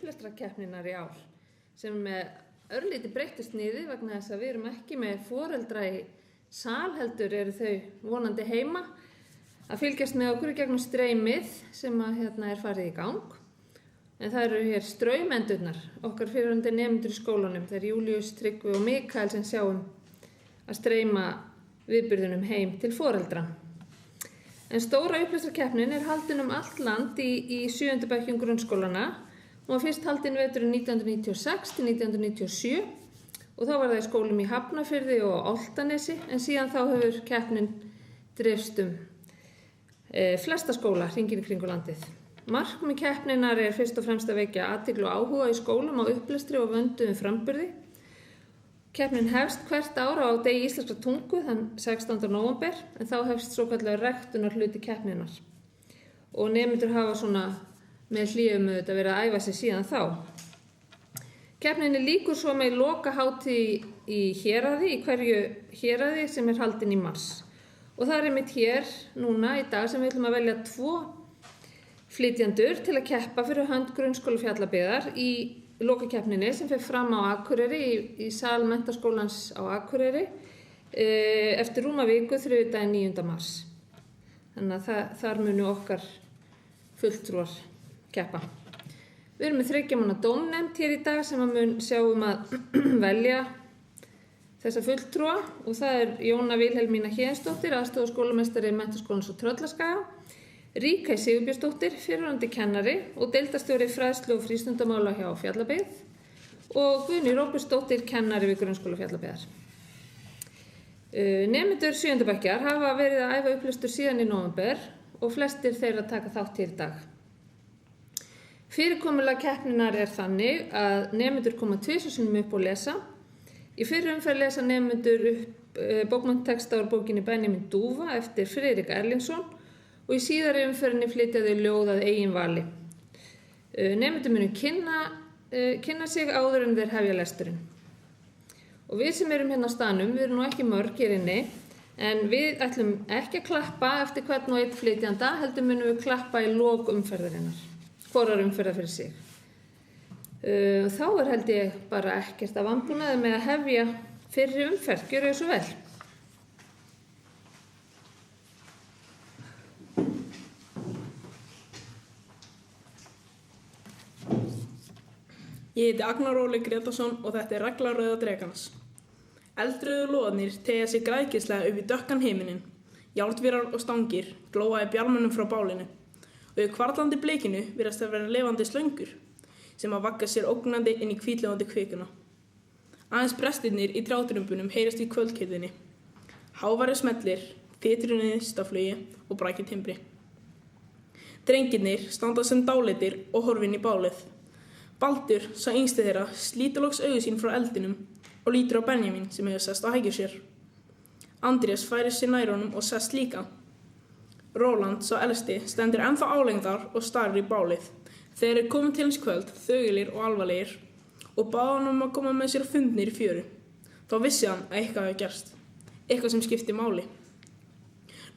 upplestrakeppninnar í ár sem með örlítið breyttu sniði vegna þess að við erum ekki með foreldra í sal heldur eru þau vonandi heima að fylgjast með okkur í gegnum streymið sem er farið í gang. En það eru hér straumendurnar, okkar fyrrverandi nemendur í skólanum, það er Júlíus, Tryggvi og Mikael sem sjáum að streyma viðburðunum heim til foreldra. En stóra upplestrakeppnin er haldin allt land í 7. bekkjum grunnskólana. Hún var fyrst haldin veturinn 1996 til 1997 og þá var það í skólum í Hafnarfirði og Álftanesi en síðan þá hefur keppnin dreifst flesta skóla hringinn í kringum landið. Markmið keppninnar er fyrst og fremst að vekja athygli og áhuga í skólum á upplestri og vönduðum framburði. Keppnin hefst hvert ár á degi íslenskrar tungu þann 16. nóvember en þá hefst svokallaður ræktunarhluti keppninnar. Og nemendur hafa svona með hléum auðvitað verið að æfa sig síðan þá. Keppninni lýkur svo með lokahátíð í héraði, í hverju héraði sem er haldin í mars. Og það er einmitt hér núna í dag sem við ætlum að velja 2 flytjendur til að keppa fyrir hönd grunnskóla Fjallabyggðar í lokakeppninni sem fer fram á Akureyri í sal menntaskólans á Akureyri eftir rúma viku þriðjudaginn 9. mars. Þannig að þar munu okkar fulltrúar keppa. Við erum með 3 manna dómnefnd hér í dag sem mun sjá að velja þessa fulltrúa og það er Jóna Vilhelmína Héðinsdóttir, aðstoðarskólameistari Menntaskólans á Tröllaskaga, Ríkey Sigurbjörnsdóttir, fyrrverandi kennari og deildarstjóri fræðslu og frístundamála hjá Fjallabyggð og Guðný Róbertsdóttir, kennari við grunnskóla Fjallabyggðar. Nemendur 7. bekkjar hafa verið að æfa upplestur síðan í nóvember og flestir þeirra taka þátt hér í dag. Fyrirkomulag keppninnar er þannig að nemendur koma 2 sinnum upp og lesa. Í fyrri umferð lesa nemendur upp bókmenntatexta úr bókinni Benjamin Dúfa eftir Friðrik Erlingsson og í síðari umferðinni flytja þau ljóð að eigin vali. Nemendur munu kynna sig áður en þeir hefja lesturinn. Og við sem erum hérna á staðnum, við erum nú ekki mörg hér inni, en við ætlum ekki að klappa eftir hvern og einn flytjanda, heldur munum við klappa í lok umferðarinnar, hvorar umferðar fyrir sig. Þá er held ég bara ekkert að vanbúnaði með að hefja fyrri umferð, gjörðu þið svo vel. Ég heiti Agnar Óli Gretarsson og þetta er regla Rauða drekans. Eldrauðu loðarnir teygja sig græðgislega upp í dökkan himininn. Járnvírar og stangir glóa í bjarmanum frá bálinu og í hvarflandi blikinu virðast það vera lifandi slöngur sem að vagga sér ógnandi inn í hvítlifandi kvikuna. Aðeins brestirnir í trjátrömbunum heyrast í kvöldkyrrðinni. Háværir smellir, þytrunni staflugi og brækir timbri. Drengirnir standa sem dáleitir og horfa inn í bálið. Baldur, sá yngsti þeirra, slítur loks augu sín frá eldinum og lítur á Benjamin sem hefur sest á hækjur sér. Andrés færir sér nær honum og sest líka. Róland, sá elsti, stendur ennþá álengdar og starir í bálið. Þeir eru komin til hans kvöld, þögulir og alvarlegir og báðu hann að koma með sér fundnir í fjöru. Þá vissi hann að eitthvað hefði gerst, eitthvað sem skipti máli.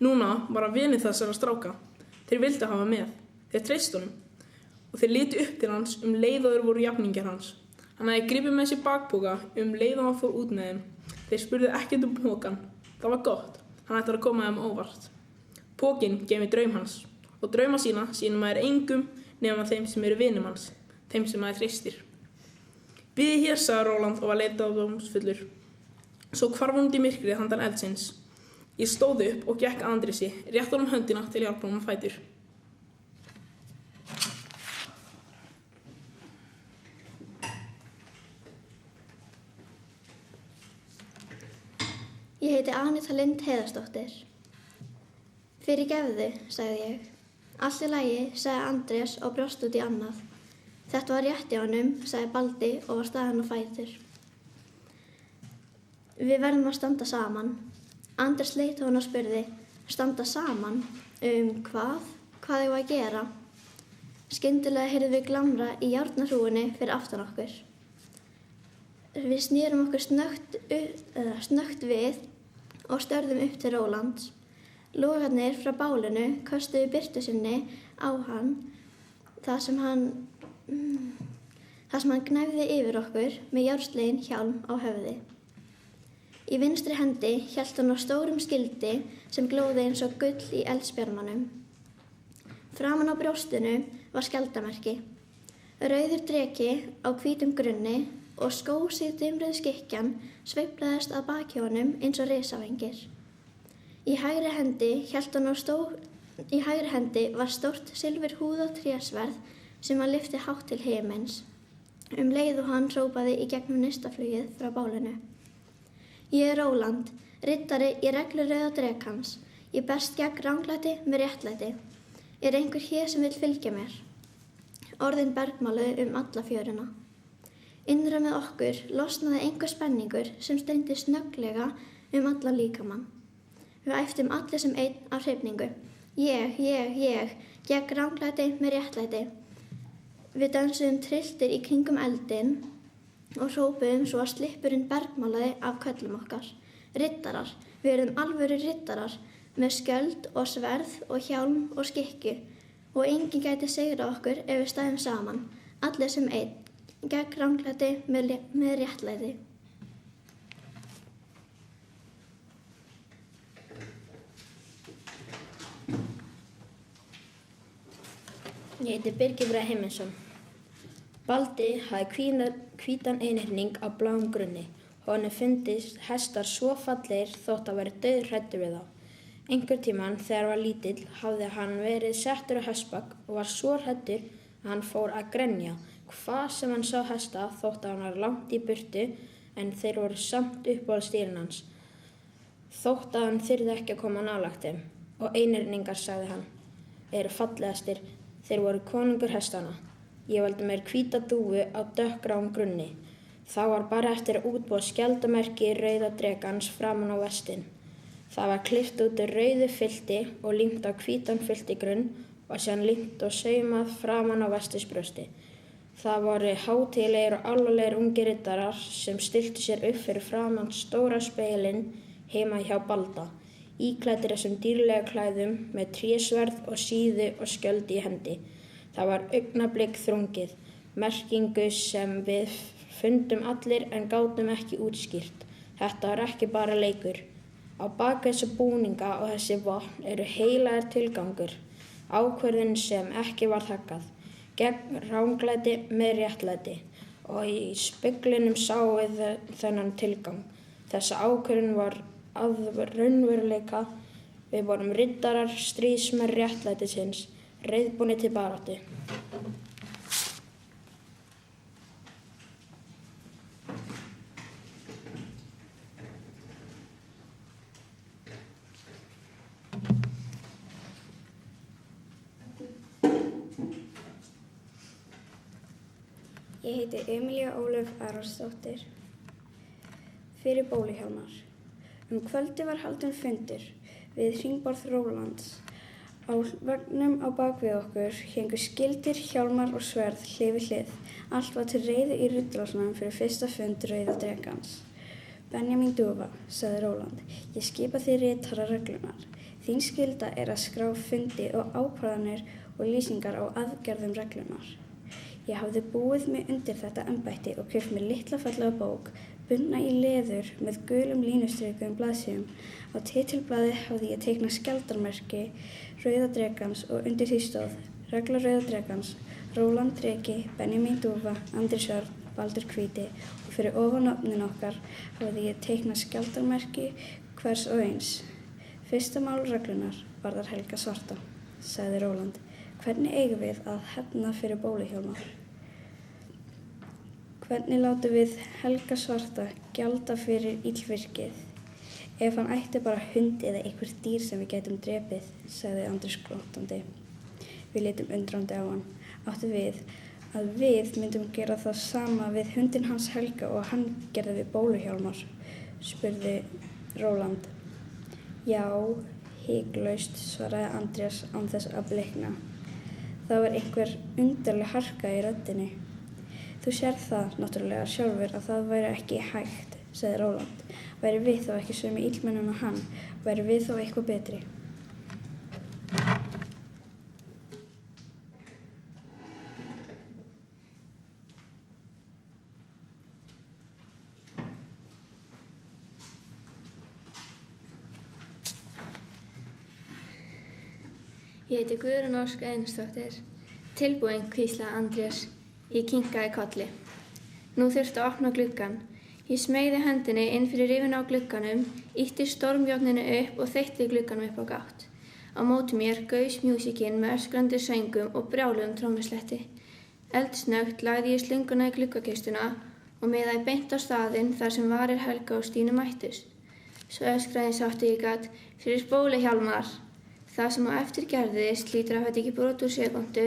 Núna var hann vinur þessara stráka. Þeir vildu hafa með, þeir treystu honum og þeir litu upp til hans leið og þeir voru jafningjar hans. Hann hafði gripið með sér bakpoka leið og hann fór út með þeim. Þeir spurðu ekkert pokann. Það var gott, hann ætlar að koma þeim óvart. Pokinn geymir draum hans og drauma sína sýnir maður engum nema þeim sem eru vinum hans, þeim sem maður treystir. Bíðið hér, sagði Róland og var leyndardómsfullur. Svo hvarf hún út í myrkrið handan eldsins. Ég stóð upp og gekk að Andrési, rétt honum höndina til að hjálpa honum fætur. Ég heiti Anita Lind Heiðarsdóttir. Fyrirgefðu, sagði ég. Allt í lagi, sagði Andrés og brjóst út í annað. Þetta var rétt í honum, sagði Baldi og var staðinn á fætur. Við verðum að standa saman. Andrés leit á hann og spurði, standa saman? Hvað? Hvað eigum við að gera? Skyndilega heyrðum við glamra í járnarhrúgunni fyrir aftan okkur. Við snérum okkur snöggt við og störðum upp til Rólands. Logarnir frá bálinu köstuðu birtu sinni á hann þar sem hann þar sem hann gnæfði yfir okkur með járnsleginn hjálm á höfði. Í vinstri hendi hélt hann á stórum skildi sem glóði eins og gull í eldspjarmanum. Framan á brjóstinu var skjaldarmerki, rauður dreki á hvítum grunni og skósið dimruð skikkjan sveiflaðist að baki honum eins og risavengir. Í hægri hendi var stórt silfurhúðað trésverð sem hann lyfti hátt til himins, leið og hann hrópaði í gegnum neistaflugið frá bálinu. Ég er Róland, riddari í reglurauða drekans. Ég berst gegn ranglæti með réttlæti. Er einhver hér sem vill fylgja mér? Orðin bergmáluðu alla fjöruna. Innra með okkur losnaði einhver spenningur sem steindi snögglega allan líkamann. Við æptum allir sem einn af hrifningu. Ég, gegn ranglæti með réttlæti. Við dansuðum trilltir í kringum eldinn og hrópuðum svo að slippurinn bergmálaði af köllum okkar. Riddarar, við erum alvöru riddarar með skjöld og sverð og hjálm og skikju og enginn gæti sigrað okkur ef við stæðum saman, allir sem einn, gegn ranglæti með réttlæti. Ég heiti Birgir Bragi Heimisson. Baldi hafði hvítan einhyrning á bláum grunni. Honum fundist hestar svo fallegir þótt að væri dauðhræddur við þá. Einhvern tímann þegar var lítill hafði hann verið settur á hestbak og var svo hræddur að hann fór að grenja. Hvað sem hann sá hesta þótt að hann var langt í burtu en þeir voru samt uppáhaldsdýrin hans. Þótt að hann þyrði ekki að koma nálægt þeim. Og einhyrningar, sagði hann, eru fallegastir. Þeir voru konungur hestana. Ég valdi mér hvíta dúfu á dökkgráum grunni. Það var bara eftir að útbúa skjaldarmerki rauða drekans framan á vestinn. Það var klippt út úr rauðu filti og límt á hvítan filtigrunn og síðan límt og saumað framan á vestisbrjósti. Það voru hátíðlegir og alvarlegir ungir riddarar sem stilltu sér upp fyrir framan stóra spegilinn heima hjá Balda, íklæddir þessum dýrlega klæðum með trésverð og síðu og skjöld í hendi. Það var augnablik þrungið, merkingu sem við fundum allir en gátum ekki útskýrt. Þetta var ekki bara leikur. Á bak þessa búninga og þessi vopn eru heilagur tilgangur, ákvörðun sem ekki var þaggað, gegn ranglæti með réttlæti og í speglinum sáum við þennan tilgang. Þessa ákvörðun var að raunveruleika. Við vorum riddarar stríðsmenn réttlætisins, reiðbúnir til baráttu. Ég heiti Emilía Ólöf Ararsdóttir. Fyrir bóluhjálmar. Kvöldi var haldinn fundur við hringborð Rólands. Á veggnum á bak við okkur héngu skildir, hjálmar og sverð hlið við hlið. Allt var til reiðu í riddarásnum fyrir fyrsta fund rauða drekans. Benjamin Dúfa, sagði Róland, ég skipa þér ritara reglunar. Þín skylda er að skrá fundi og ákvarðanir og lýsingar á aðgerðum reglunar. Ég hafði búið mig undir þetta embætti og keypt mér litla fallega bók, bundna í leður með gulum línustrikum blaðsíðum. Á titilblaði hafði ég teiknað skjaldarmerki rauða drekans og undir því stóð regla rauða drekans, Róland dreki, Benjamin Dúfa, Andrés Örn, Baldur hvíti og fyrir ofan nafnin okkar hafði ég teiknað skjaldarmerki hvers og eins. Fyrsta mál reglunar varðar Helga svarta, sagði Róland. Hvernig eigum við að hefna fyrir bóluhjálmar? Hvernig látum við Helga svarta gjalda fyrir illvirkið? Ef hann ætti bara hund eða einhver dýr sem við gætum drepið, sagði Andrés glottandi. Við litum undrandi á hann. Áttu við að við myndum gera það sama við hundinn hans Helga og hann gerði við bóluhjálmar, spurði Róland. Já, hiklaust, svaraði Andrés án þess að blikna. Það var einhver undarleg harka í röddinni. Þú sérð það náttúrulega sjálfur að það væri ekki hægt, sagði Róland. Væri við þá ekki sömu illmennum að hann, væri við þá eitthvað betri. Ég heiti Guðrún Ósk Einarsdóttir. Tilbúin, hvíslaði Andrés. Ég kinkaði kolli. Nú þurfti að opna gluggann. Ég smeygði hendinni inn fyrir rifinu á glugganum, ýtti stormjárninu upp og þeytti glugganum upp á gátt. Á móti mér gaus músíkin með öskrandi söngum og brjáluðum trommusletti. Eldsnöggt lagði ég slönguna í gluggakistuna og miðaði beint á staðinn þar sem varir Helga og Stínu mættust. Svo öskraði sátt ég gat, fyrir spóli Hjálmar. Það sem á eftir gerðist hlýtur að hafa tekið brot úr sekúndu,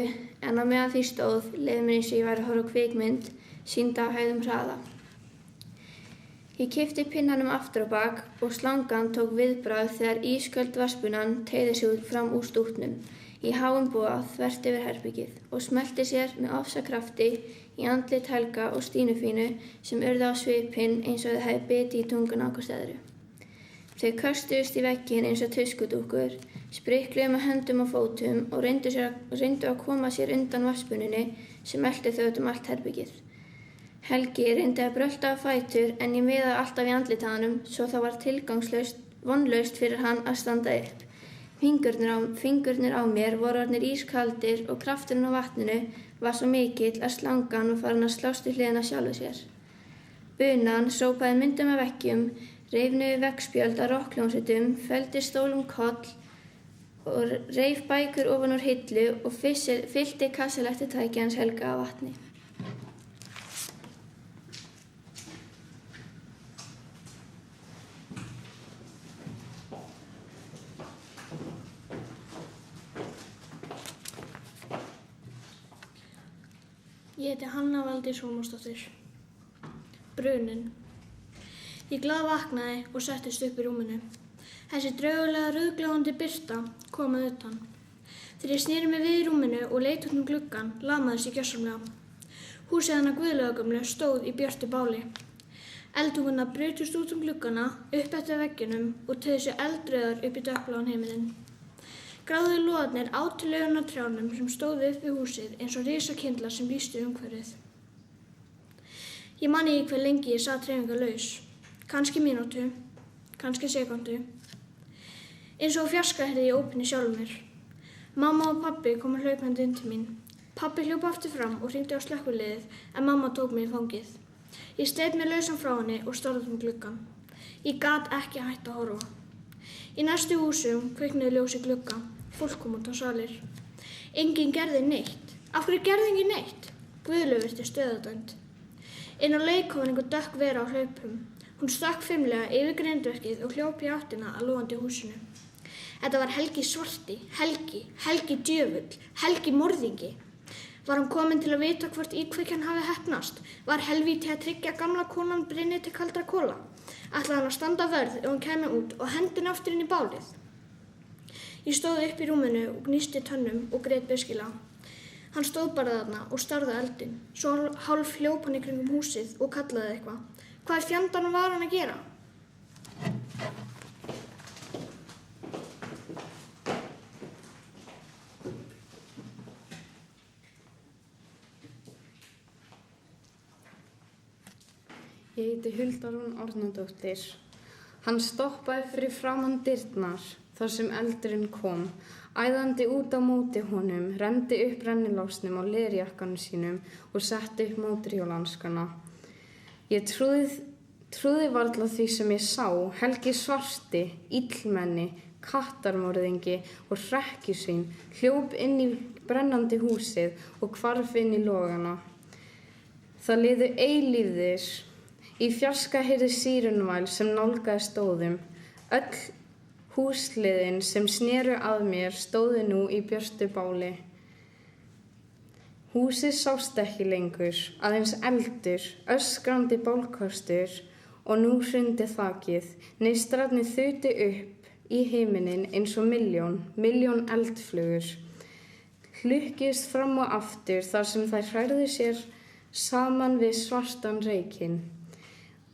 en á meðan því stóð leið mér eins og ég væri að horfa á kvikmynd, sýnda á hægðum hraða. Ég kippti pinnanum aftur á bak og slangan tók viðbragð þegar ísköld vatnsbunan teygði sig út fram úr stútnum í háum boga þvert yfir herbergið og smellti sér með ofsakrafti í andlit Helga og Stínufínu sem urðu á svipinn eins og þau hefði bitið í tunguna á hvort öðru. Þau köstuðust í vegginn eins og tuskudúkkur, sprikluðu með höndum og fótum og reyndu að koma sér undan vatnsbuninni sem elti þau út allt herbergið. Helgi reyndi að brölta á fætur en ég miðaði alltaf í andlit á honum svo það var vonlaust fyrir hann að standa upp. Fingurnir á mér voru orðnir ískaldir og krafturinn á vatninu var svo mikill að slangan var farin að slást í hliðina sjálfu sér. Bunan sópaði myndum af veggjum, reif niður veggspjöld af rokkljómsveitum, felldi stólum koll og reif bækur ofan úr hillu og fyllti kassaletturtæki hans Helga af vatni. Ég heiti Hanna Valdís Hólmsdóttir. Brunin. Ég glaðvaknaði og settist upp í rúminu. Þessi draugalega rauðglóandi birta kom að utan. Þegar ég sneri mig við í rúminu og leit út gluggann, lamaðist ég gjörsamlega. Húsið hennar Guðlaugagömlu stóð í björtu báli. Eldtungarnar brutust út gluggana, upp eftir veggjunum og teygðu sig eldrauðar upp í dökkbláan himininn. Gráðu loðarnir átu laugana á trjánum sem stóðu upp við húsið eins og risakindlar sem lýstu umhverfið. Ég man ekki hve lengi ég sat hreyfingarlaus. Kannski mínútu, kannski sekúndu. Eins og á fjarska heyrði ég ópinni sjálfur mér. Mamma og pabbi komu hlaupandi inn til mín. Pabbi hljóp aftur fram og hringdi á slökkviliðið en mamma tók mig í fangið. Ég sleit mig lausan frá henni og starði gluggann. Ég gat ekki hætt að horfa. Í næstu húsum kviknaði ljós í glugga. Fólk kom út á salir. Enginn gerði neitt. Af hverju gerði enginn neitt? Guðlaug virtist dauðadæmd. Inn á leik kom einhver dökk vera á hlaupum. Hún stökk fimlega yfir grindverkið og hljóp í áttina að logandi húsinu. Þetta var Helgi svarti, Helgi djöfull, Helgi morðingi. Var hann kominn til að vita hvort íkveikjan hafi heppnast? Var helvíti að tryggja gamla konan Brynni til kaldra kola? Ætlaði hann að standa vörð ef hún kæmi út og hendi hann aftur inn í bálið? Ég stóð upp í rúminu og gnísti tönnum og grét beiskilega. Hann stóð bara þarna og starði á eldinn. Svo hálf hljóp hann í kringum húsið og kallaði eitthvað. Hvað í fjandanum var hann að gera? Ég heiti Hulda Rún Árnadóttir. Hann stoppaði fyrir framan dyrnar þar sem eldurinn kom, æðandi út á móti honum, renndi upp rennilásnum á leðurjakkanum sínum og setti upp mótorhjólahanskana. Ég trúði varla því sem ég sá. Helgi svarti, illmenni, kattarmorðingi og hrekkjusvín hljóp inn í brennandi húsið og hvarf inn í logana. Það liðu eilífðir. Í fjarska heyrði sírenvæl sem nálgaði stóðum. Öll húsliðin sem sneru að mér stóðu nú í björtu báli. Húsið sást ekki lengur, aðeins eldur, öskrandi bálkastur og nú hrundi þakið. Neistrarnir þutu upp í himininn eins og milljón eldflugur. Hlukkist fram og aftur þar sem þær hrærðu sér saman við svartan reykinn.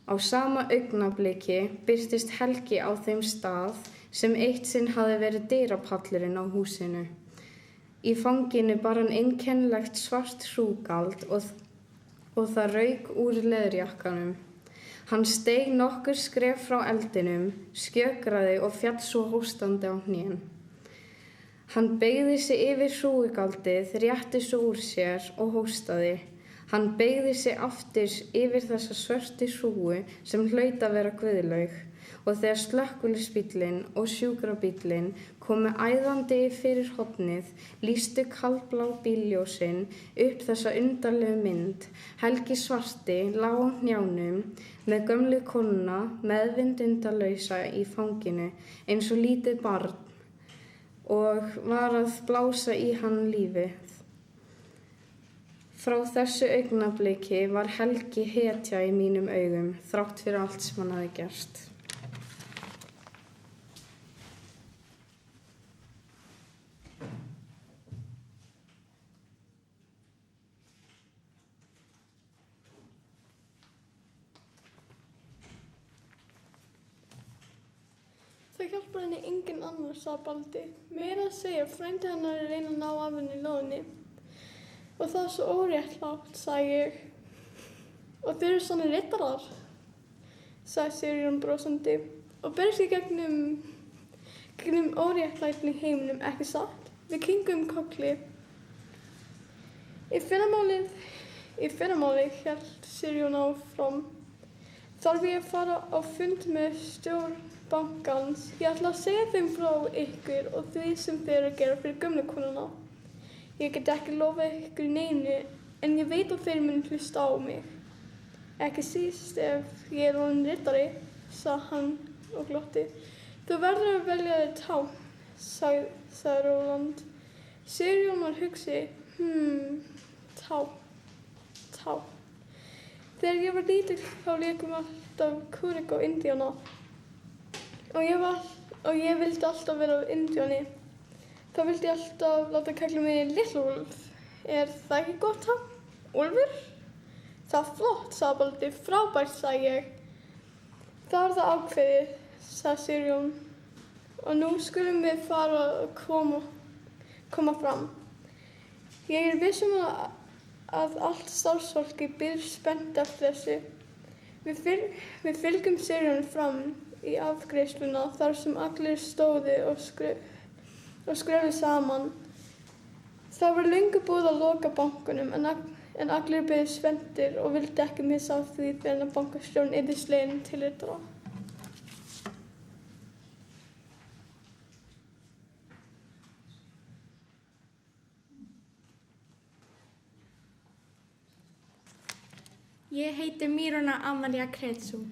Á sama augnabliki birtist Helgi á þeim stað sem eitt sinn hafði verið dyrapallurinn á húsinu. Í fanginu bar hann einkennilegt svart hrúgald og það rauk úr leðurjakkanum. Hann steig nokkur skref frá eldinum, skjökraði og féll svo hóstandi á hnén. Hann beygði sig yfir hrúgaldið, rétti svo úr sér og hóstaði. Hann beygði sig aftur yfir þessa svörtu hrúgu sem hlaut að vera Guðlaug og þegar slökkviliðsbíllinn og sjúkrabíllinn komu æðandi fyrir hornið lýstu kaldblá bílljósin upp þessa undarlegu mynd. Helgi svarti lá á hnjánum með gömlu konuna meðvitundarlausa í fanginu eins og lítið barn og var að blása í hann lífið. Frá þessu augnabliki var Helgi hetja í mínum augum, þrátt fyrir allt sem hann hafði gert. Það hjálpar henni enginn annar, sagði Baldi. Meira að segja, frændi hennar að reyna að ná af henni lóðinni. Og það er svo óréttlátt, sagði ég. Og þeir eru svona rittarar, sagði Sigurjón brosandi. Og berst í gegnum óréttlætni í heiminum, ekki satt? Við kinkuðum kolli. Í fyrramálið hélt Sigurjón áfram. Þarf ég að fara á fund með stjórn bankans. Ég ætla að segja þeim frá ykkur og því sem þeir eru að gera fyrir gömlu konuna. Ég get ekki lofað ykkur neinu, en ég veit að þeir munu hlusta á mig. Ekki síst ef ég er orðinn riddari, sagði hann og glotti. Þú verður að velja þér tákn, sagði Róland. Sigurjón var hugsi. Tákn. Þegar ég var lítill þá lékum við alltaf kúrik og indíána. Og ég vildi alltaf vera indíáni. Þá vildi ég alltaf láta kalla mig Little Wolf. Er það ekki gott tákn? Úlfur? Það er flott, sagði Baldi. Frábært, sagði ég. Það var það ákveðið, sagði Sigurjón. Og nú skulum við fara að koma fram. Ég er viss að allt starfsfólki bíður spennt eftir þessu. Við fylgjum Sigurjóni fram í afgreiðsluna þar sem allir stóðu og skröfuðu saman. Það var löngu búið að loka bankanum en allir biðu spenntir og vildi ekki missa af því þegar bankastjórinn yrði sleginn til riddara. Ég heiti Mírona Amalía Kretsum.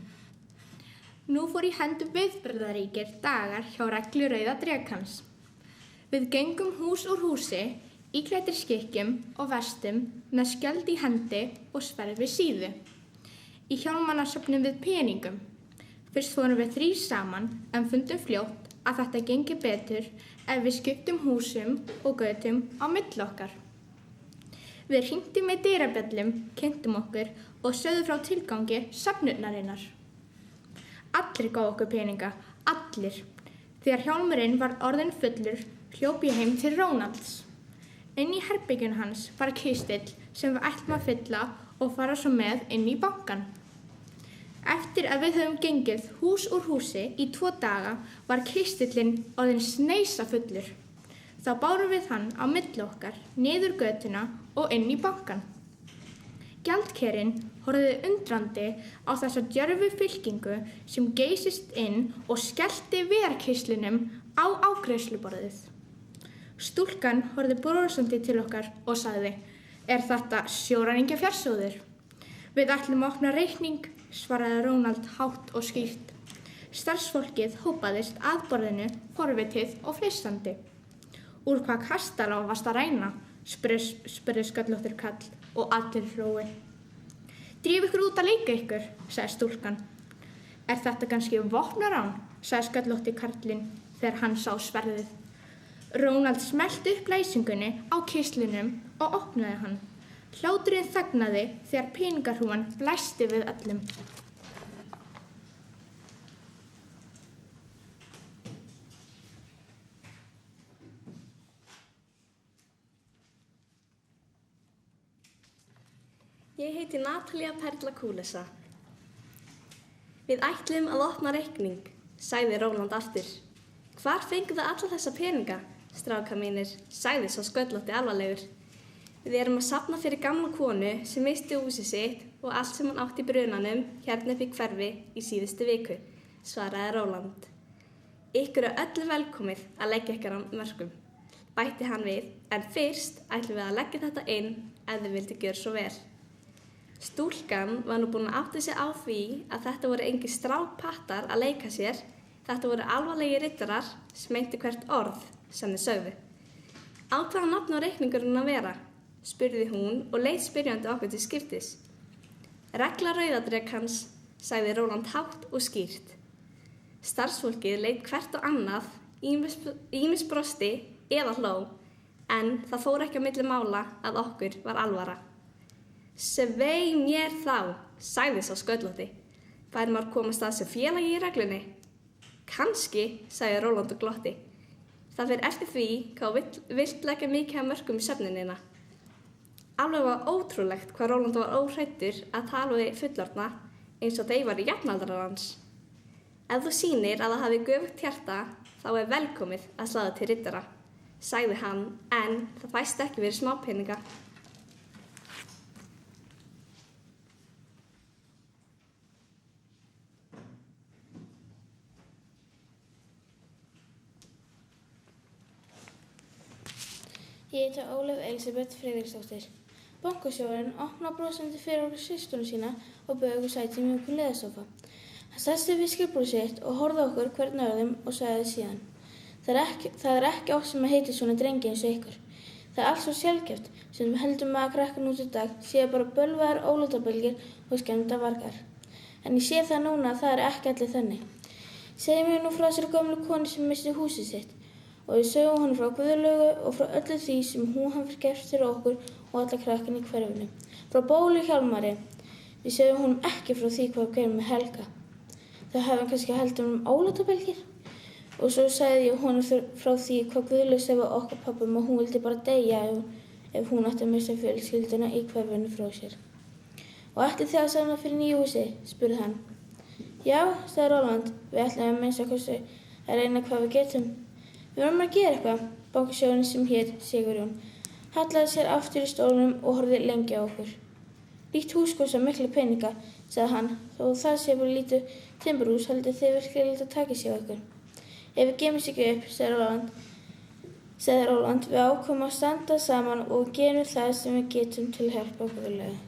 Nú fór í hendur viðburðaríkir dagar hjá reglu Rauða drekans. Við gengum hús úr húsi, íklæddir skikkjum og vestum með skjöld í hendi og sverð við síðu. Í hjálmana söfnum við peningum. Fyrst fórum við 3 saman en fundum fljótt að þetta gengi betur ef við skiptum húsum og götum á milli okkar. Við hringdum með dyrabjöllum, kynntum okkur og sögðum frá tilgangi söfnunarinnar. Allir gáfu okkur peninga, allir. Þegar hjálmurinn var orðinn fullur, hljóp ég heim til Rónalds. Inn í herberginu hans var kistill sem við ætlum að fylla og fara svo með inn í bankann. Eftir að við höfum gengið hús úr húsi í 2 daga var kistillinn orðinn sneisa fullur. Þá bárum við hann á milli okkar, niður götuna og inn í bankann. Gjaldkerinn horfði undrandi á þessa djörfu fylkingu sem geysist inn og skellti verkistlinum á afgreiðsluborðið. Stúlkan horfði brosandi til okkar og sagði: Er þetta sjóræningjafjársjóður? Við ætlum að opna reikning, svaraði Rónald hátt og skýrt. Starfsfólkið hópaðist að borðinu, forvitið og flissandi. Úr hvað kastalá varst að ræna? spurði sköllóttur kall og allir hlógu. Dríf ykkur út að leika ykkur, sagði stúlkan. Er þetta kannski vopnarán? sagði sköllótti karlinn þegar hann sá sverðið. Rónald smellti upp læsingunni á kistlinum og opnaði hann. Hláturinn þagnaði þegar peningahrúgan blæsti við öllum. Ég heiti Natalía Perla Kúlesa. Við ætlum að opna reikning, sagði Róland aftur. Hvar fenguð þið alla þessa peninga? strákar mínir, sagði sá sköllótti alvarlegur. Við erum að safna fyrir gamla konu sem missti húsið sitt og allt sem hún átti í brunanum hérna upp í hverfi í síðustu viku, svaraði Róland. Ykkur er öllu velkomið að leggja ykkar á mörkum, bætti hann við, en fyrst ætlum við að leggja þetta inn ef þið vildi gjöra svo vel. Stúlkan var nú búin að átta sig á því að þetta voru engir strákpattar að leika sér, þetta voru alvarlegir riddarar sem meinti hvert orð sem þið sögðu. Á hvaða nafn á reikningurinn að vera? Spurði hún og leit spyrjandi okkur til skiptis. Regla rauðadrekans, sagði Róland hátt og skýrt. Starfsfólkið leit hvert á annað, ýmis brosti eða hló, en það fór ekki á milli mála að okkur var alvara. Svei mér þá, sagði sá sköllótti. Fær maður komast að sem félagi í reglunni? Kannski, sagði Róland og glotti. Það fer eftir því hvað vilt leggja mikið af mörkum í söfnunina. Alveg var ótrúlegt hvað Róland var óhræddur að tala við fullorðna eins og þeir var í jafnaldrar hans. Ef þú sýnir að það hafi göfugt hjarta, þá er velkomið að slaða til riddara, sagði hann, en það fæst ekki fyrir smápeninga. Ég heiti Ólöf Elísabet Friðriksdóttir. Bankastjórinn opnaði brosandi fyrir okkur systurinn sína og bauð okkur sæti í mjúkum leðursófa. Hann settist við skrifborðið sitt og horfði á okkur hvern öðrum og sagði síðan: Það er ekki oft sem að heiti svona drengi eins og ykkur. Það er allt svo sjaldgæft sem við heldum að krakkarnir út í dag séu bara bölvaðar ólátabylgjur og skemmda vargar. En ég sé það núna að það er ekki allir þannig. Segðu mér nú frá þessari gömlu konu sem missti húsið sitt. Og við sögum hann frá Guðlaugu og frá öllu því sem hún hafði gert fyrir okkur og alla krakkarnir í hverfinu. Frá Bólu Hjálmari. Við sögum hún ekki frá því hvað við gerum með Helga. Það hefði kannski heldur ólátabylgjur. Og svo sagði ég honum frá því hvað Guðlaug sagði við okkur pappum og hún vildi bara deyja ef hún ætti að missa fjölskylduna í hverfinu frá sér. Og ætlið þið að safna fyrir nýju húsi? Spurði hann. Já, sagði Róland. Við ætlum að minnsta kosti að reyna hvað við getum. Við vorum að gera eitthvað. Bankastjórinn sem hét Sigurjón hallaði sér aftur í stólnum og horfði lengi á okkur. Lít hús kostar mikla peninga, sagði hann, þó það sé bara lítið timburhús haldið þið virkilega að taka sig á okkur. Ef við gemumst ekki upp, sagði Róland, við ákveðum að standa saman og gerum það sem við getum til að hjálpa okkur viljaði.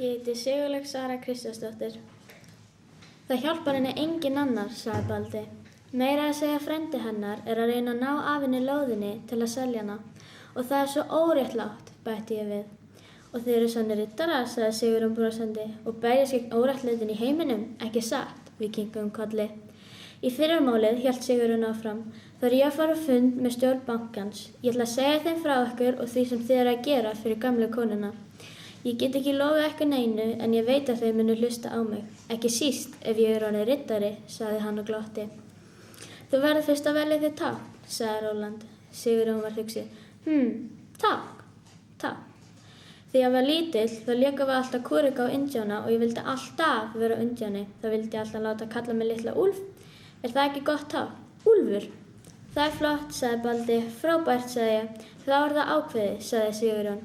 Ég heiti Sigurlaug Sara Kristjánsdóttir. Það hjálpar henni engin annar, sagði Baldi. Meira að segja frendi hennar er að reyna að ná af henni lóðinni til að selja hana og það er svo óréttlátt, bætti ég við. Og þið eru sannir riddarar, sagði Sigurjón brosandi, og berjast gegn óréttlætinu í heiminum, ekki satt, við kinkuðum kolli. Í fyrramálið hélt Sigurjón áfram. Þá er ég að fara á fund með stjórn bankans. Ég ætla að segja þeim frá ykkur og því sem þið eru að gera fyrir gamlu konuna. Ég get ekki lofið ekki neinu en ég veit að þau munu hlusta á mig. Ekki síst ef ég er orðinn riddari, sagði hann og glotti. Þú verður fyrst að velja þér tákn, sagði Róland. Sigurjón var hugsi. Tákn. Þegar ég var lítill þá lékum við alltaf kúrika á Indjána og ég vildi alltaf vera á Indjáni. Þá vildi ég alltaf láta kalla mig litla úlf. Er það ekki gott tákn? Úlfur. Það er flott, sagði Baldi. Frábært, sagði ég. Þá er það ákveðið, sagði Sigurjón.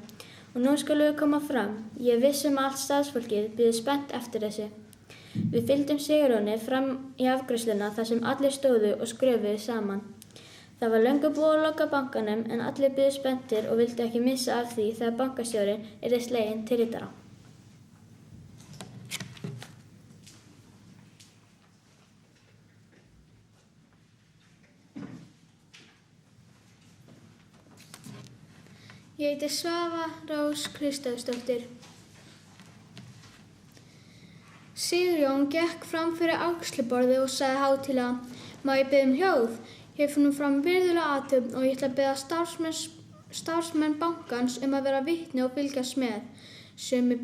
Og nú skulum við koma fram. Ég er viss að allt starfsfólkið bíður spennt eftir þessu. Við fylgdum Sigurjóni fram í afgreiðsluna þar sem allir stóðu og skröfuðu saman. Það var löngu búið að loka bankanum en allir bíðu spenntir og vildu ekki missa af því þegar bankastjórinn yrði sleginn til riddara. Ég heiti Svava Rós Kristjánsdóttir. Sigurjón gekk fram fyrir afgreiðsluborðið og sagði hátíðlega: Má ég biðja hljóð? Ég hef nú fram virðulega athöfn og ég ætla að biðja starfsmenn bankans að vera vitni og fylgjast með. Sumir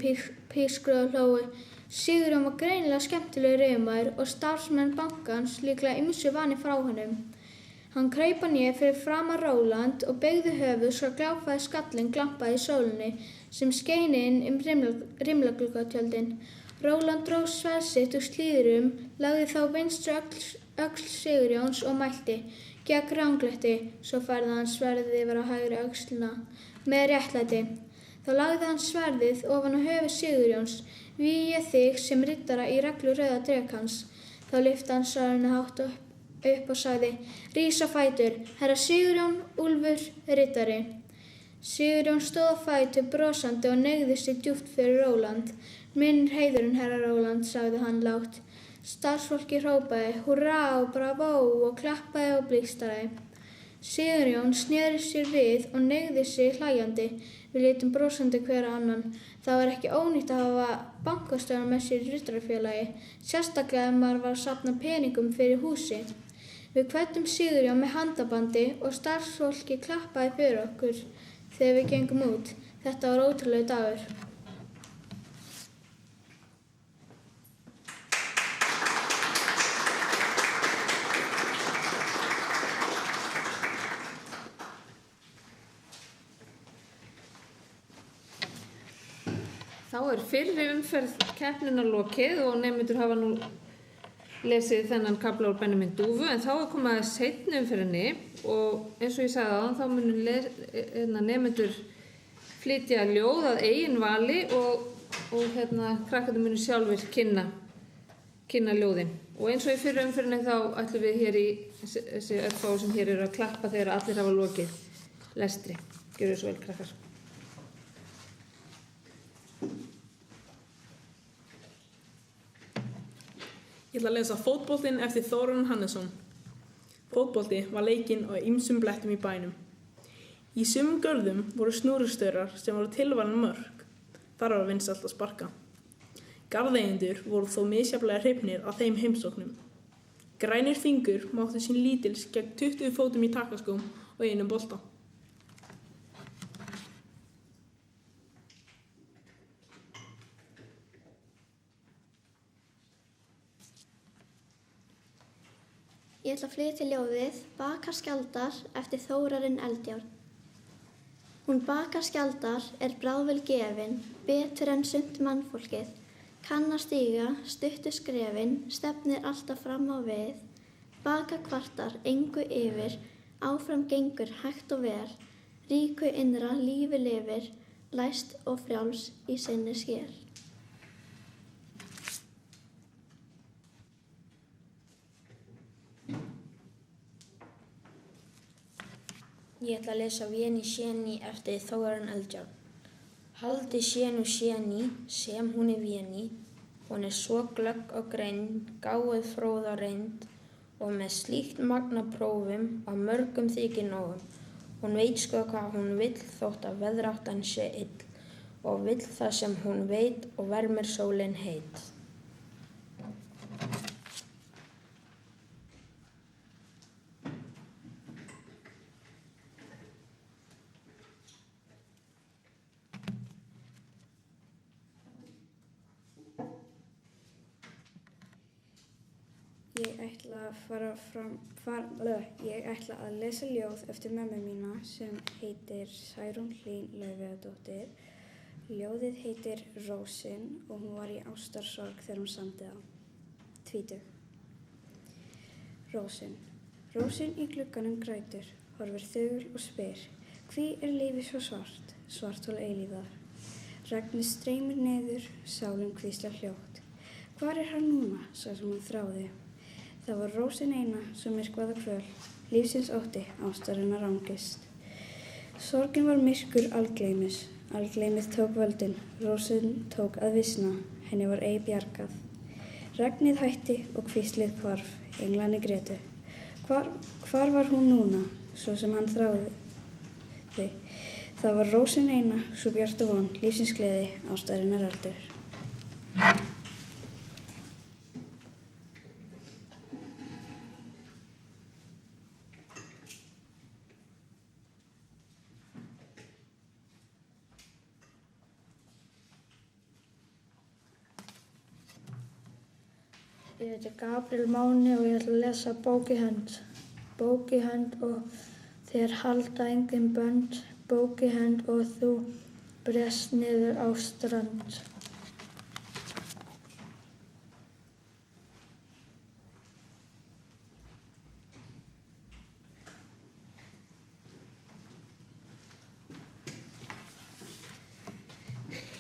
pískruðu og hlógu. Sigurjón var greinilega skemmtilegur reiðmaður og starfsmenn bankans líklega ýmsu vanir frá honum. Hann kraup á hné fyrir framan Róland og beygði höfuð svo glápaði skallinn glampaði í sólinni sem skein inn rimlagluggatjöldin. Róland dró sverð sitt úr slíðrum, lagði þá vinstri öxl Sigurjóns og mælti: gegn ranglæti, svo færði hann sverðið yfir á hægri öxlina með réttlæti. Þá lagði hann sverðið ofan á höfuð Sigurjóns: vígi ég þig sem riddara í reglu rauða drekans. Þá lyfti hann sverðinu hátt upp og sagði: rís á fætur, herra Sigurjón Úlfur riddari. Sigurjón stóð á fætur brosandi og hneigði sig djúpt fyrir Róland. Minn heiðurinn, herra Róland, sagði hann lágt. Starfsfólkið hrópaði húrra og bravó og klappaði og blístraði. Sigurjón sneri sér við og hneigði sig hlæjandi. Við litum brosandi hver á annan. Það var ekki ónýtt að hafa bankastjóra með sér í riddarafélagi, sérstaklega ef maður var að safna peningum fyrir húsi. Við kveddum Sigurjón með handabandi og starfsfólkið klappaði fyrir okkur þegar við gengum út. Þetta var ótrúlegur dagur. Þá fyrri umferð keppninnar lokið og nemendur hafa nú lesið þennan kafla úr Benjamín Dúfu, en þá komið að seinni umferðinni og eins og ég sagði áðan þá munu nemendur flytja ljóð að eigin vali og krakkarnir munu sjálfir kynna ljóðin. Og eins og í fyrri umferðinni þá ætlum við hér í þessi örfá sem hér eru að klappa þegar allir hafa lokið lestri. Gjörðu svo vel, krakkar. Ég ætla að lesa Fótboltinn eftir Þórarin Hannesson. Fótbolti var leikinn á ýmsum blettum í bænum. Í sumum görðum voru snúrustaurar sem voru tilvalin mörk. Þar var vinsælt að sparka. Garðeigendur voru þó misjafnlega hrifnir af þeim heimsóknum. Grænir fingur máttu sín lítils gegn 20 fótum í takkaskóm og einum bolta. Ég ætla að flytja ljóðið Bakar skjaldar eftir Þórarinn Eldjárn. Hún bakar skjaldar bráðvel gefin, betur en sumt mannfólkið, kann að stíga, stuttu skrefin, stefnir alltaf fram á við, baka kvartar engu yfir, áfram gengur hægt og vel, ríku innra lífi lifir, læst og frjáls í sinni skél. Ég ætla að lesa Véni Séni eftir Þórarinn Eldjárn. Haldi sénu séni sem hún véni, hún svo glögg og greind, gáfuð fróð og reynd og með slíkt magna prófum að mörgum þykir nógum. Hún veit sko hvað hún vill þótt að veðráttan sé ill og vill það sem hún veit og vermir sólin heit. Ég ætla að lesa ljóð eftir mömmu mína sem heitir Særún Hlín Laufeyjadóttir. Ljóðið heitir Rósin og hún var í ástarsorg þegar hún samdi það. 20. Rósin. Rósin í glugganum grætur, horfir þögul og spyr: hví lífið svo svart, svarthol eilífðar? Regnið streymir niður, sálin hvíslar hljótt. Hvar hann núna, sá sem hún þráði? Það var rósin eina sem myrkvaði kvöl, lífsins ótti, ástarinnar angist. Sorgin var myrkur algleymis, algleymið tók völdin, rósin tók að visna, henni var ei bjargað. Regnið hætti og hvíslið hvarf, englarnir grétu. Hvar var hún núna, svo sem hann þráði? Það var rósin eina, svo bjart og von, lífsins gleði, ástarinnar aldur. Ég heiti Gabriel Máni og ég ætla að lesa Bók í hönd. bók í hönd og þér halda engin bönd, bók í hönd og þú brest niður á strönd.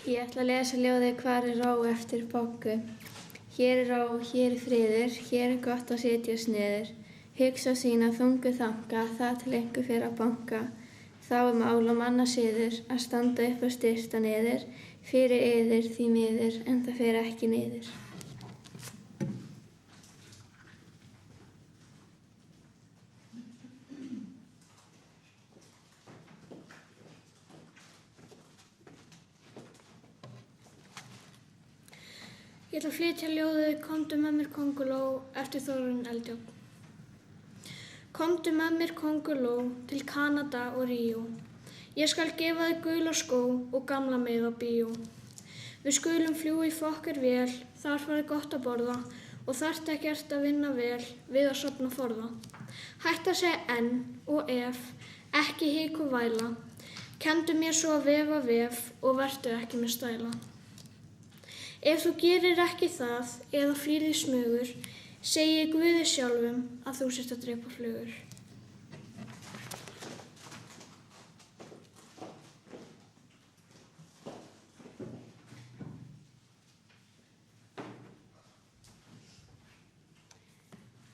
Ég ætla að lesa ljóðið Hvar er ró eftir Boggu. Hér er ró, hér er friður, hér er gott að setjast niður. Hugsa sína þungu þanka, það til einhver fer að banka. Þá er mál og manna siður að standa upp og styrta niður. Fyrir yður því miður, en það fer ekki niður. Ég ætla að flytja ljóðið Komdu með mér kónguló eftir Þórarinn Eldjárn. Komdu með mér kónguló til Kanada og Ríó. Ég skal gefa þig gula skó og gamla mig á bíó. Við skulum fljúga í fokker vel, þar fari gott að borða og þarft ekkert að vinna vel við að sofna forða. Hætt að segja en og ef, ekki hik og væla. Kenndu mér svo að vefa vef og vertu ekki með stæla. Ef þú gerir ekki það eða flýrð í smugur, segi ég Guði sjálfum að þú sért að drepa flugur.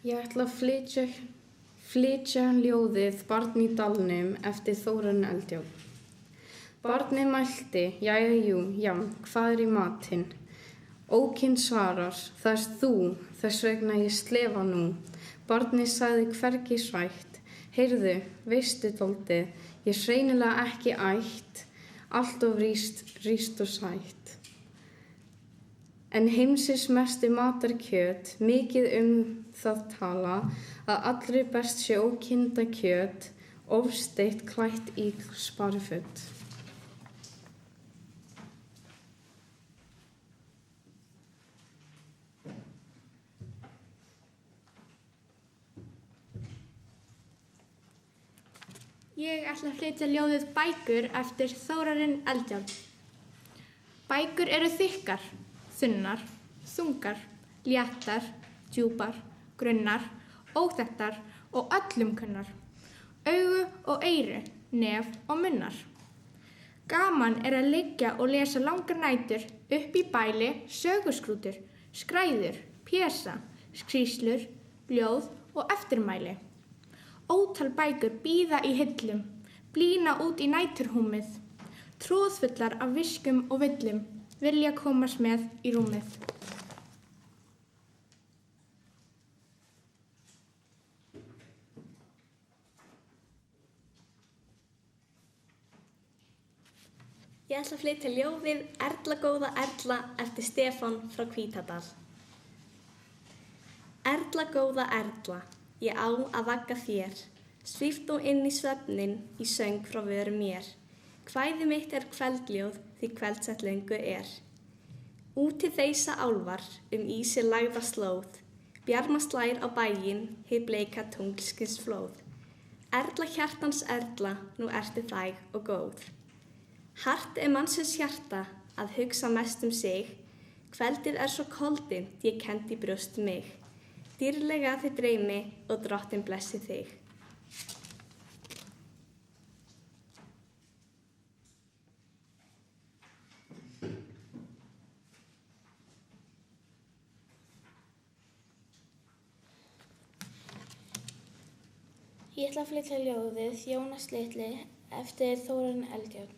Ég ætla að flytja ljóðið Barn í dalnum eftir Þórarinn Eldjárn. Barnið mælti, jæja, jú, já, hvað er í matinn? Ókinn svarar, það ert þú, þess vegna ég slefa nú. Barnið sagði hvergi svætt, heyrðu, veistu dálítið, ég hreinilega ekki ætt, allt of ríst og sætt. En heimsins mestu matarkjöt, mikið það tala, að allri best sé ókynda kjöt, ofsteitt klætt í spariföt. Ég ætla að flytja ljóðið Bækur eftir Þórarinn Eldjárn. Bækur eru þykkar, þunnar, þungar, léttar, djúpar, grunnar, óþekktar og öllum kunnar. Augu og eyru, nef og munnar. Gaman er að liggja og lesa langar nætur upp í bæli, söguskrútur, skræður, pésa, skríslur, ljóð og eftirmæli. Ótal bækur bíða í hillum, blína út í næturhúmið. Tróðfullar af viskum og villum, vilja komast með í rúmið. Ég ætla að flytja ljóðið Erla góða Erla eftir Stefán frá Hvítadal. Erla góða Erla, ég á að vagga þér, svíft nú inn í svefnin í söng frá vöru mér. Kvæði mitt er kveldljóð því kveldsett löngu er. Úti þeysa álfar ísi lagða slóð, bjarma slær á bæinn hið bleika tunglskins flóð. Erla hjartans Erla, nú ertu þæg og góð. Hart er mannsins hjarta að hugsa mest sig, kveldið er svo koldint ég kenndi brjóst mig. Dýrlega þig dreymi og drottin blessi þig. Ég ætla að flytja ljóðið Jónas litli eftir Þórarinn Eldjárn.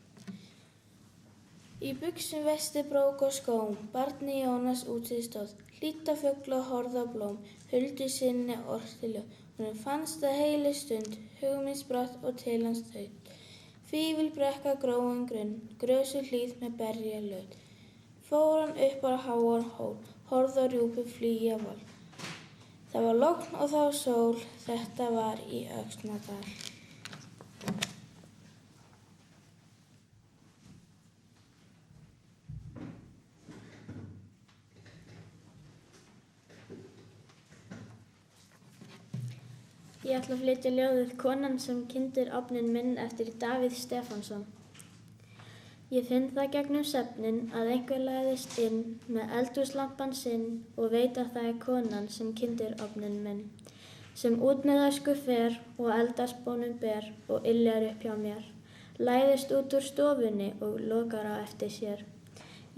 Í buxum, vesti, brók og skóm, barni Jónas úti stóð, hlýddi á fugla og horfði á blóm, huldu sinni orti ljóð. Honum fannst það heilög stund, hug minn spratt og til hans þaut. Fífil brekka gróin grunn, grösu hlíð með berja laut. Fór hann upp á háan hól, horfði á rjúpu flýja vol. Það var logn og það var sól, þetta var í Öxnadal. Ég ætla að flytja ljóðið Konan sem kyndir ofninn minn eftir Davíð Stefánsson. Ég finn það gegnum svefninn að einhver lagðist inn með eldhúslampann sinn og veit að það konan sem kyndir ofninn minn, sem út með ösku fer og eldarsbónum ber og yljar upp hjá mér, læðist út úr stofunni og lokar á eftir sér.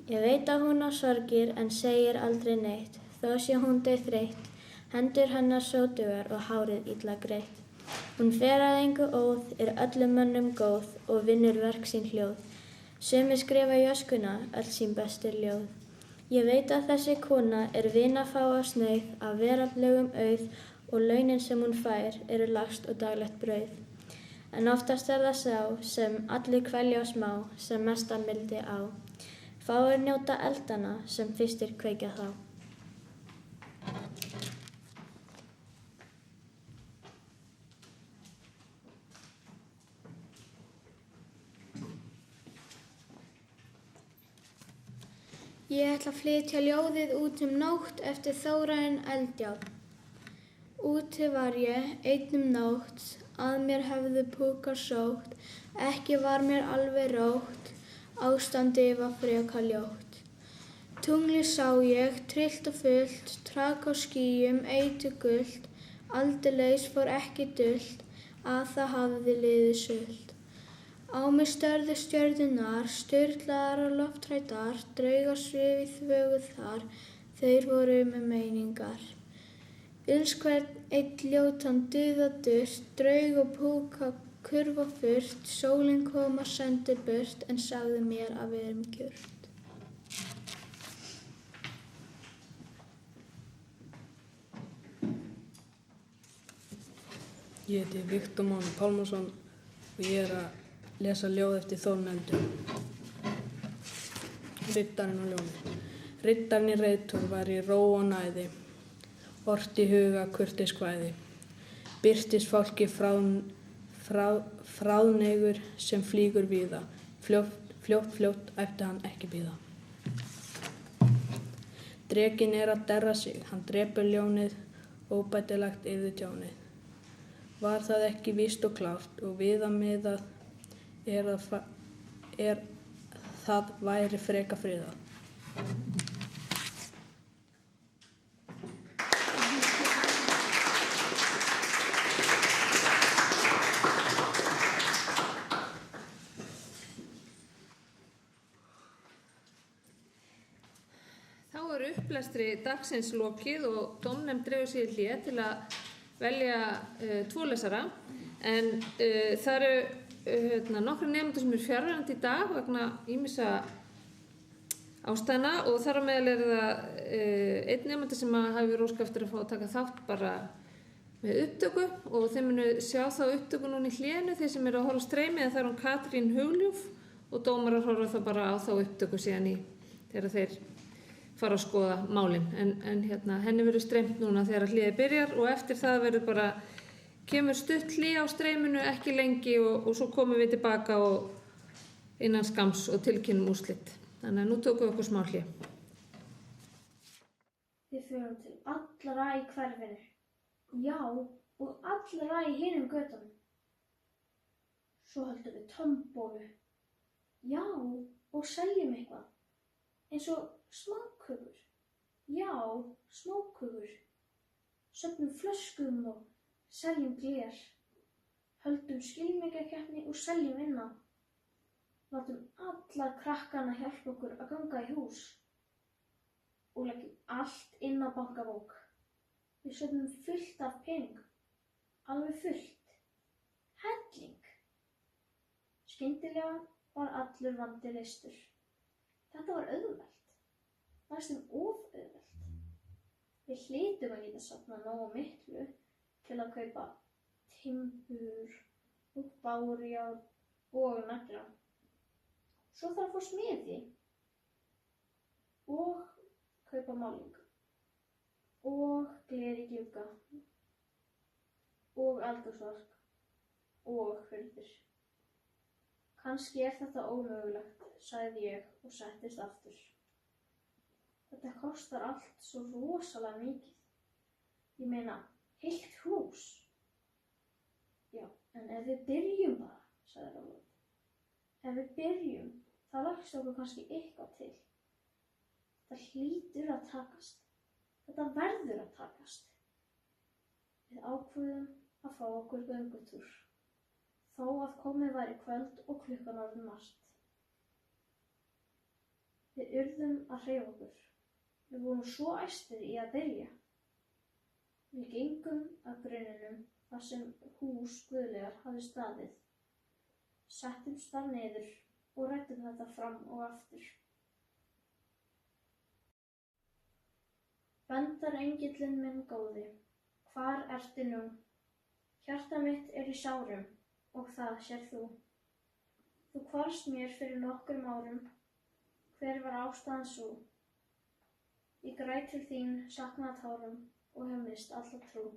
Ég veit að hún á sorgir en segir aldrei neitt, þó sé hún dauðþreytt, hendur hennar sótugar og hárið illa greitt. Hún fer að engu óð, öllum mönnum góð og vinnur verk sín hljóð. Sumir skrifa í öskuna öll sín bestur ljóð. Ég veit að þessi kona vinafá og snauð af veraldlegum auð og launin sem hún fær lagst og daglegt brauð. En oftast það sá sem allir kvelja og smá, sem mesta mildi á. Fáir njóta eldana sem fyrstir kveikja þá. Ég ætla að flytja ljóðið út nótt eftir Þórarin Eldjárn. Úti var ég einn nótt, að mér hefðu púkar sótt, ekki var mér alveg rótt, ástandi var frekar ljótt. Tungli sá ég, trillt og fullt, trak á skýjum, eiturgult, aldeilis fór ekki dult, að það hafði liðið sult. Á mig störðu stjörnurnar, sturlaðar og lofthræddar, draugar svifu í þvögu þar, þeir voru með meiningar. Ills hvern einn ljótan duðadurt, draug og púka kurfa furt, sólin kom og sendi burt, en sagði mér að við erum gjört. Ég heiti Viktor Máni Pálmason og ég að lesa ljóð eftir Þórunn Eldjárn. Riddarinn og ljónið. Riddarinn í reiðtúr var í ró og næði, ort í huga kurteis kvæði. Birtist fálki fráðnegur sem flýgur víða, fljótt æpti hann ekki bíða. Drekinn að derra sig, hann drepur ljónið, óbætilegt yfir tjónið. Var það ekki víst og klárt og viðamiðað það væri freka friðað. Þá upplestri dagsins lokið og dómnefnd dregur sig í hlé til að velja 2 lesara, en það eru nokkru nemendur sem fjarverandi í dag vegna ýmissa ástæðna og þar á meðal það einn nemendur sem hafi verið óskað eftir að fá að taka þátt bara með upptöku og þeir munu sjá þá upptöku núna í hlénu, þeir sem eru að horfa á streymið, það er hún Katrín Hugljúf og dómarar horfa þá bara á þá upptöku síðan þegar þeir fara að skoða málin, en henni verður streymt núna þegar hléið byrjar og eftir það verður bara kemur stutt hlé á streyminu, ekki lengi og svo komum við tilbaka og innan skams og tilkynnum úrslit. Þannig að nú tókum við okkur smá hlé. Við förum til allra í hverfinu. Já, og allra í hinum götunum. Svo höldum við tombólu. Já, og seljum eitthvað. Eins og smákökur. Já, smákökur. Söfnum flöskum og seljum gler, höldum skylmingakeppni og seljum inn á. Látum alla krakkana hjálpa okkur að ganga í hús og leggjum allt inn á bankabók. Við söfnum fullt af pening, alveg fullt, helling. Skyndilega var allur vandi leystur. Þetta var auðvelt, næstum of auðvelt. Við hlytum að geta safnað nógu miklu til að kaupa timbur og bárjárn og nagla. Svo þarf að fá smiði og kaupa máling og gler í glugga og eldhúsvask og hurðir. Kannski þetta ómögulegt, sagði ég og settist aftur. Þetta kostar allt svo rosalega mikið. Ég meina, heilt hús. Já, en ef við byrjum bara, sagði Róland. Ef við byrjum, þá leggst okkur kannski eitthvað til. Það hlýtur að takast. Þetta verður að takast. Við ákveðum að fá okkur göngutúr, þó að komið væri kvöld og klukkan orðin margt. Við urðum að hreyfa okkur. Við vorum svo æstir í að byrja. Við gengum að grunninum þar sem hús Guðlegar hafði staðið. Settumst þar niður og ræddum þetta fram og aftur. Verndar-engillinn minn góði, hvar ertu nú? Hjarta mitt er í sárum og það sér þú. Þú hvarfst mér fyrir nokkrum árum. Hver var ástæðan sú? Ég græt til þín saknaðartárum og hef misst alla trú.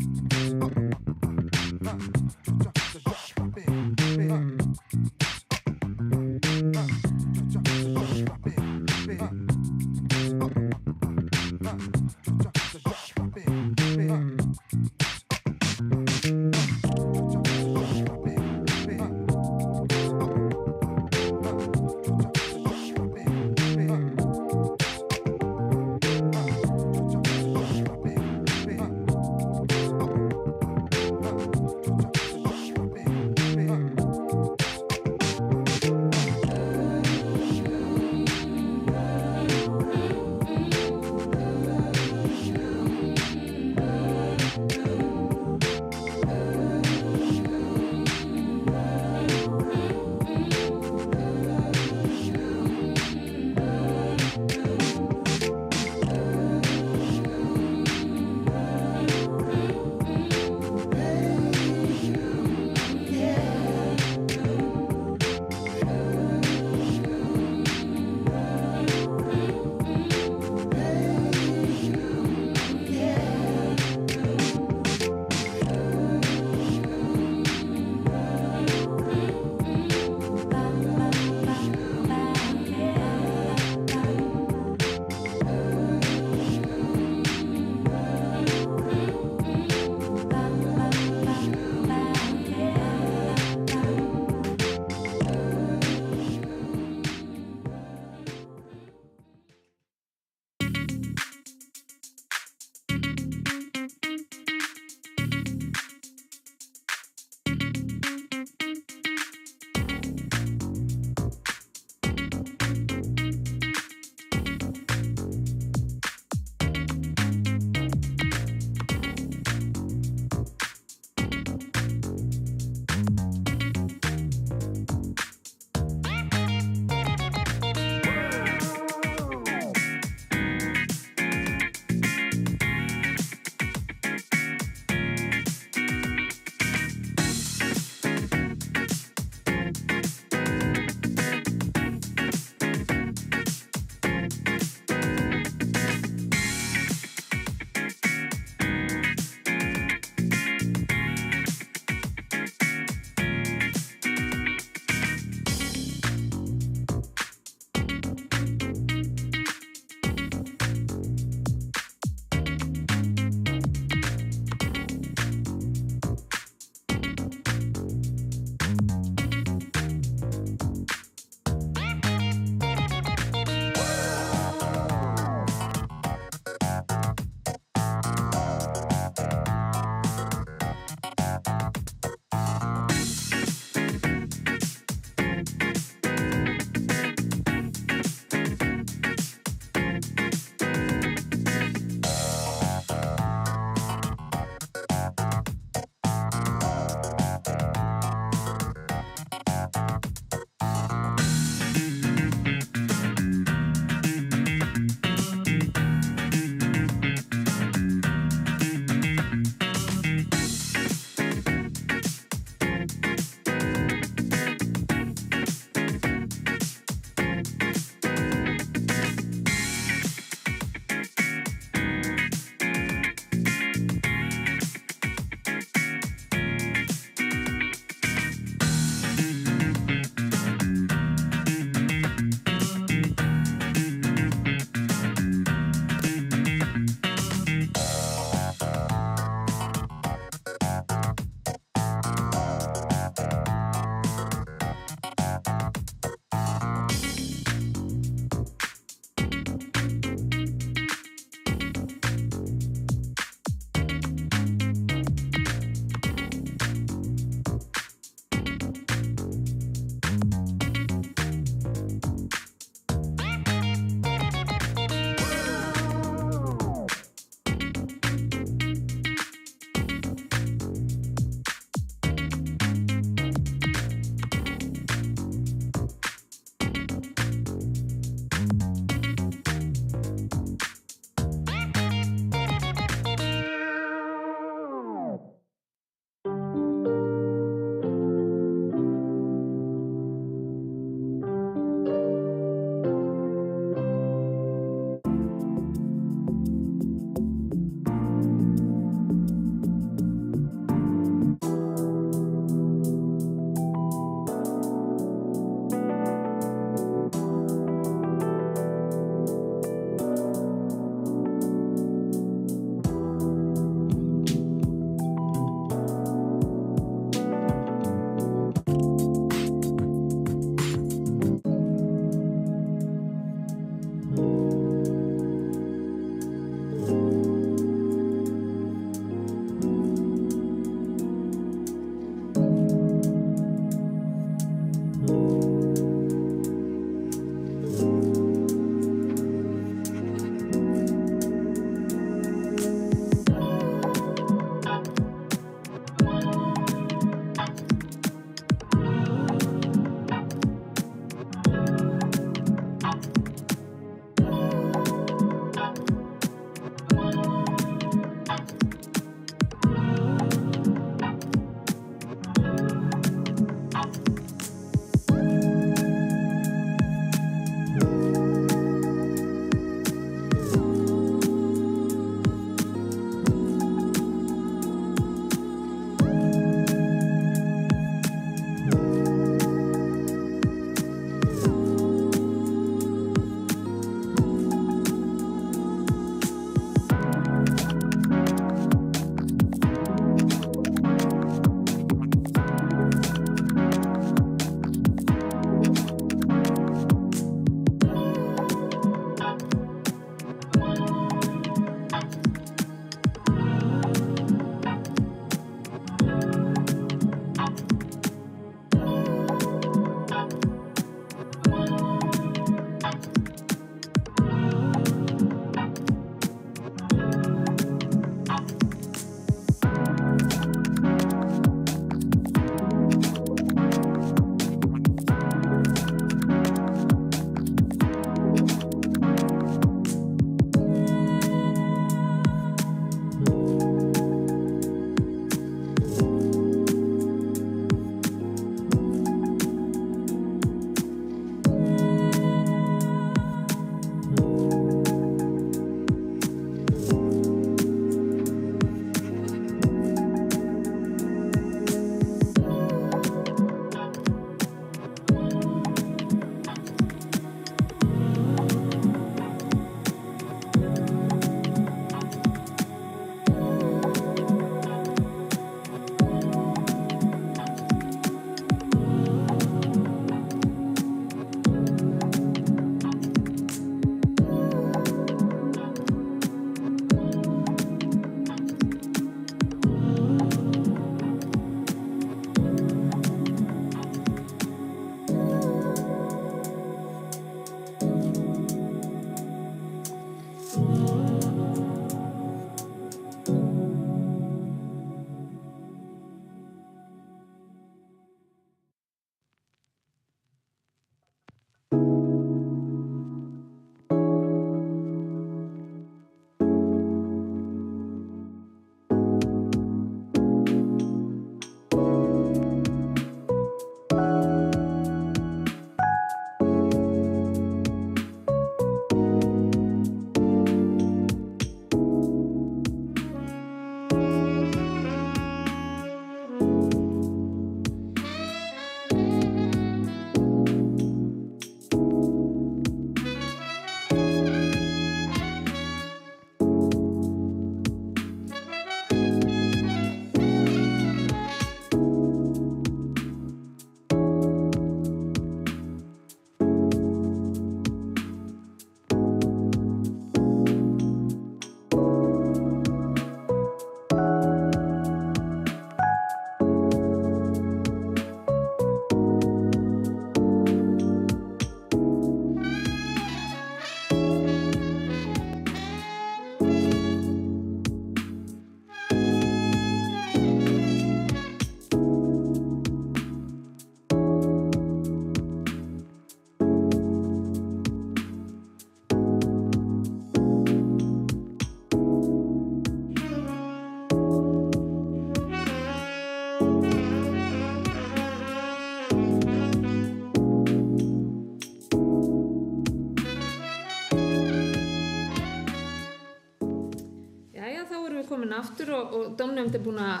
komin aftur og dómnefnd búin að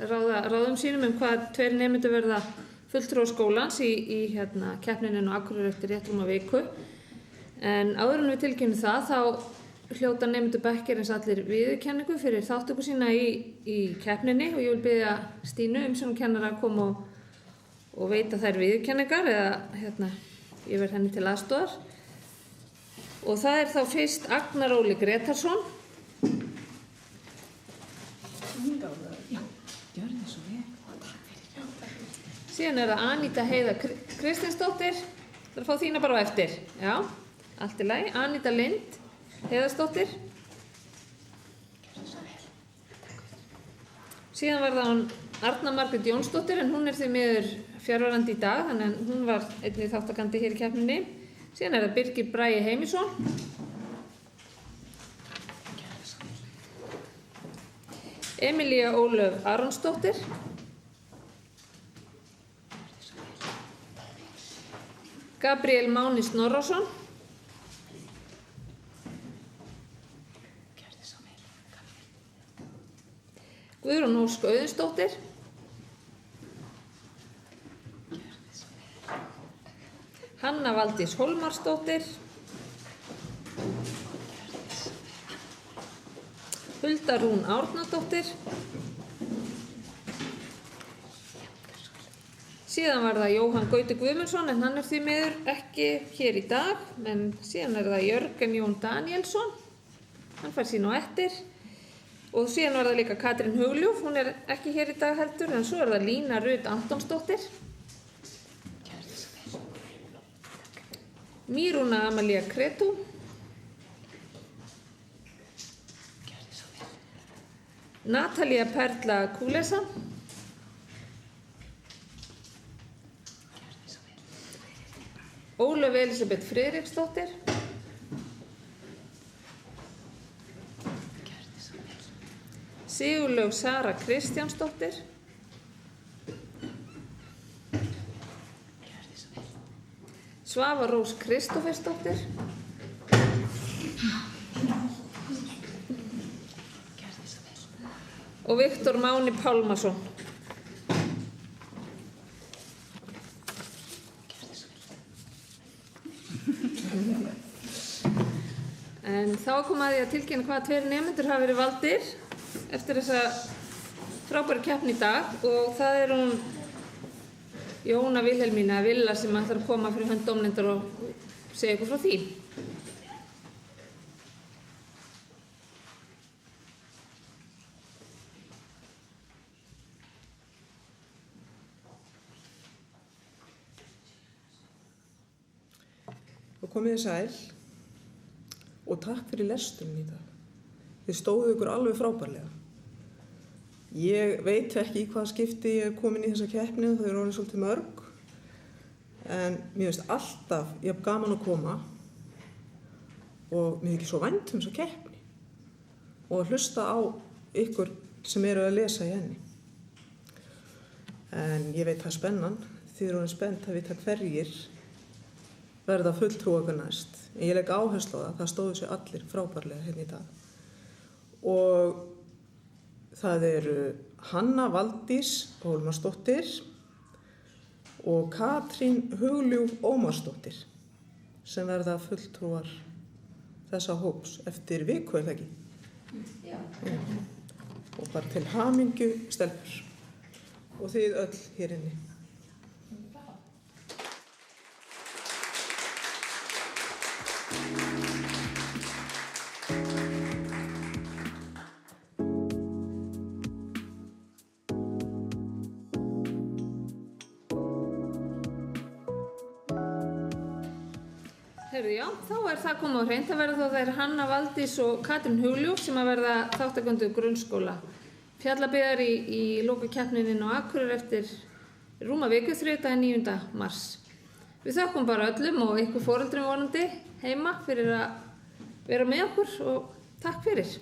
ráðum sínum hvað 2 nemendur verða fulltrúar skólans í keppninni á Akureyri eftir rétt rúma viku. En áður en við tilkynnum það, þá hljóta nemendur bekkjarins allir viðurkenningu fyrir þátttöku sína í keppninni og ég vil biðja Stínu, umsjónarkennara, að koma og veita þær viðurkenningar eða ég verð henni til aðstoðar. Og það er þá fyrst Agnar Óli Gretarsson. Síðan er það Aníta Heiða Kristinsdóttir. Það er að fá þína bara á eftir. Já, allt í lagi. Aníta Lind Heiðarsdóttir. Síðan var það Arna Margrét Jónsdóttir, en hún er því miður fjarverandi í dag, þannig að hún var einnig þáttakandi hér í keppninni. Síðan er það Birgir Bragi Heimisson. Emilía Ólöf Aronsdóttir. Gabriel Máni Snorrason. Guðrún Ósk Auðunsdóttir. Hanna Valdís Hólmarsdóttir. Hulda Rún Árnadóttir. Síðan var það Jóhann Gauti Guðmundsson, en hann er því miður ekki hér í dag. En síðan er það Jörgen Jón Danielsson, hann fær sín á eftir. Og síðan var það líka Katrín Hugljúf, hún er ekki hér í dag heldur, en svo er það Lína Rut Antonsdóttir. Míruna Amalía Kretú. Natalía Perla Kúlesa. Ólöf Elisabeth Friðriksdóttir. Sigurlaug Sara Kristjánsdóttir. Svava Rós Kristófersdóttir. Og Viktor Máni Pálmason. En þá kom að því að tilkynna hvaða 2 nemendur hafa verið valdir eftir þessa frábæru keppni í dag, og það er hún Jóna Vilhelmína Villa sem ætlar að koma fyrir hönd dómnefndar og segja ykkur frá því. Og komið þið sæl og takk fyrir lesturinn í dag. Þið stóðu ykkur alveg frábærlega. Ég veit ekki í hvaða skipti ég er komin í þessa keppni, þau eru orðin svolítið mörg. En mér finnst alltaf jafn gaman að koma og mér þykir svo vænt þessa keppni og að hlusta á ykkur sem eru að lesa í henni. En ég veit það er spennan, þið eru orðin spennt að vita hverjir verða fulltrúar næst. En ég legg áherslu á það stóðu sig allir frábærlega hérna í dag. Og það eru Hanna Valdís Hólmarsdóttir og Katrín Hugljúf Ómarsdóttir sem verða fulltrúar þessa hóps eftir viku, er það ekki? Já. Og bara til hamingju stelpur og þið öll hér inni. Já, þá er það komið á hreint. Það verða þá þær Hanna Valdís og Katrín Hugljúf sem að verða þáttakendur grunnskóla Fjallabyggðar í lokakeppninni á Akureyri eftir rúma viku, þriðjudaginn 9. mars. Við þökkum bara öllum og ykkur foreldrum vonandi heima fyrir að vera með okkur og takk fyrir.